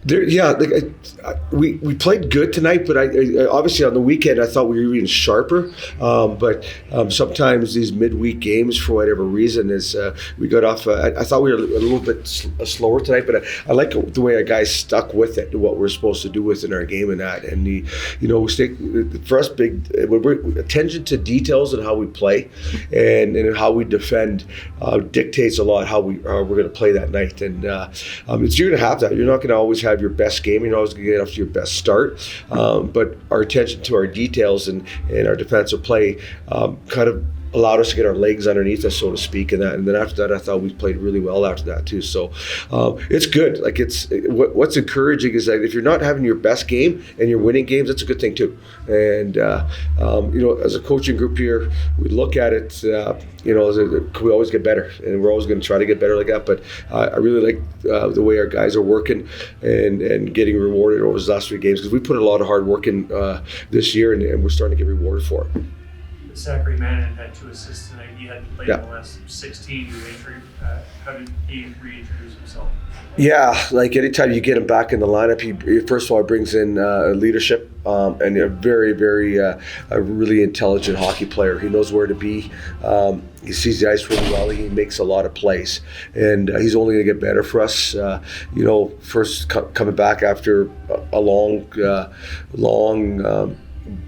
We played good tonight, but I obviously on the weekend I thought we were even sharper. But sometimes these midweek games, for whatever reason, is we got off. I thought we were a little bit slower tonight, but I like the way our guys stuck with it, what we're supposed to do within our game and that. And we stay for us we're attention to details and how we play, and how we defend dictates a lot how we're going to play that night. And you're going to have that. You're not going to always have your best game. You're not always going to get off to your best start. But our attention to our details and our defensive play kind of allowed us to get our legs underneath us, so to speak, and then after that, I thought we played really well after that too. So it's good. Like what's encouraging is that if you're not having your best game and you're winning games, that's a good thing too. And as a coaching group here, we look at it. Could we always get better? And we're always going to try to get better like that. But I really like the way our guys are working and getting rewarded over those last 3 games, because we put a lot of hard work in this year, and we're starting to get rewarded for it. Zachary Manning had 2 assists tonight. He hadn't played in the last 16 due to injury. How did he reintroduce himself? Yeah, like anytime you get him back in the lineup, he first of all brings in leadership and a very, very a really intelligent hockey player. He knows where to be. He sees the ice really well. He makes a lot of plays, and he's only going to get better for us. First coming back after a long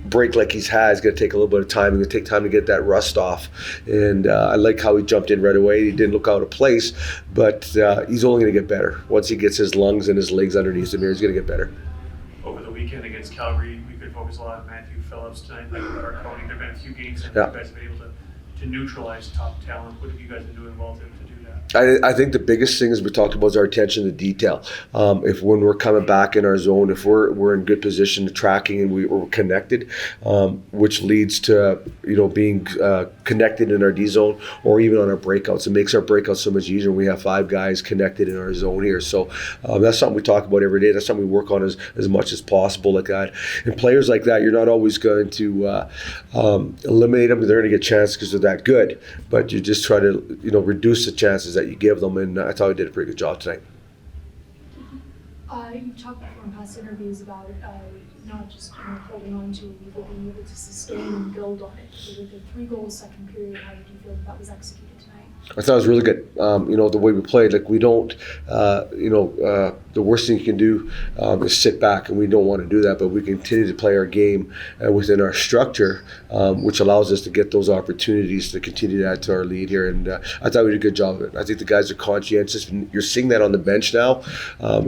break like he's had, it's going to take a little bit of time. It's going to take time to get that rust off. And I like how he jumped in right away. He didn't look out of place, but he's only going to get better. Once he gets his lungs and his legs underneath him here, he's going to get better. Over the weekend against Calgary, we could focus a lot on Matthew Phillips tonight. Like our coaching, there have been a few games that you guys have been able to neutralize top talent. What have you guys been doing well to do that? I think the biggest thing as we talked about is our attention to detail. If when we're coming back in our zone, if we're in good position to tracking and we're connected, which leads to being connected in our D zone or even on our breakouts. It makes our breakouts so much easier when we have 5 guys connected in our zone here. So that's something we talk about every day. That's something we work on as much as possible like that. And players like that, you're not always going to eliminate them. They're going to get chances because they're that good, but you just try to reduce the chances that you give them, and I thought we did a pretty good job tonight. You talked before in past interviews about not just holding on to it, but being able to sustain and build on it. With the 3 goals second period, how did you feel that was executed tonight? I thought it was really good. The way we played, like we don't, the worst thing you can do is sit back, and we don't want to do that, but we continue to play our game within our structure, which allows us to get those opportunities to continue to add to our lead here. And I thought we did a good job of it. I think the guys are conscientious. You're seeing that on the bench now.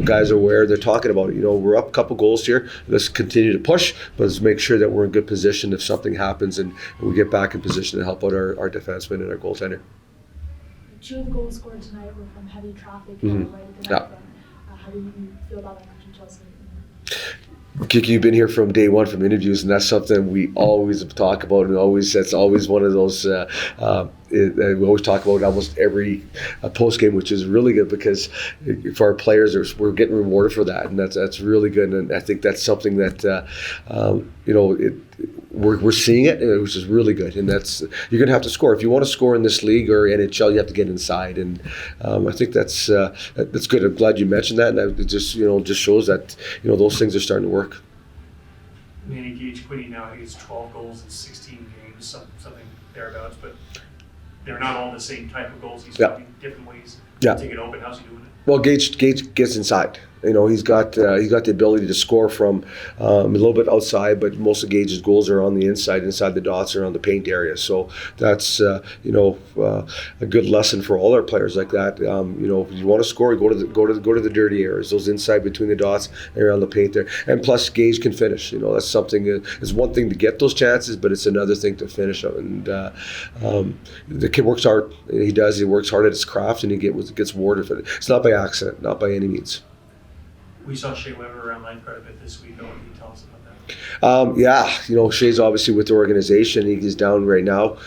Guys are aware. They're talking about it. We're up a couple goals here. Let's continue to push, but let's make sure that we're in good position if something happens and we get back in position to help out our defenseman and our goaltender. 2 of the goals scored tonight were from heavy traffic right at the net. How do you feel about that details? Kiki, you've been here from day one from interviews, and that's something we always talk about, and that's always one of those we always talk about almost every post game, which is really good because for our players, we're getting rewarded for that, and that's really good. And I think that's something that we're seeing it, which is really good. And that's you're going to have to score if you want to score in this league or NHL. You have to get inside, and I think that's good. I'm glad you mentioned that, and it just shows that those things are starting to work. Manny Quinney now has 12 goals in 16 games, something thereabouts, but they're not all the same type of goals. He's finding different ways to take it open. How's he doing it? Well, Gage gets inside. He's got the ability to score from a little bit outside, but most of Gage's goals are on the inside the dots or on the paint area. So that's a good lesson for all our players like that. If you want to score, go to the dirty areas, those inside between the dots and around the paint there. And plus, Gage can finish. That's something. It's one thing to get those chances, but it's another thing to finish them. And the kid works hard. He does. He works hard at his craft, and he gets rewarded for it. It's not by accident, not by any means. We saw Shea Weber around line quite a bit this week. What can you tell us about that? Shea's obviously with the organization. He's down right now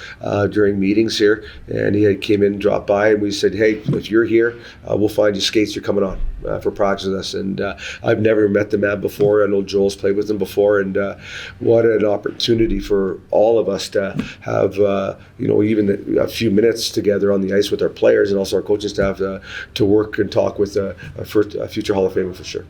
during meetings here, and he came in and dropped by, and we said, hey, if you're here, we'll find you skates. You're coming on for practice with us. And I've never met the man before. I know Joel's played with him before, and what an opportunity for all of us to have, even a few minutes together on the ice with our players and also our coaching staff to work and talk with a future Hall of Famer for sure.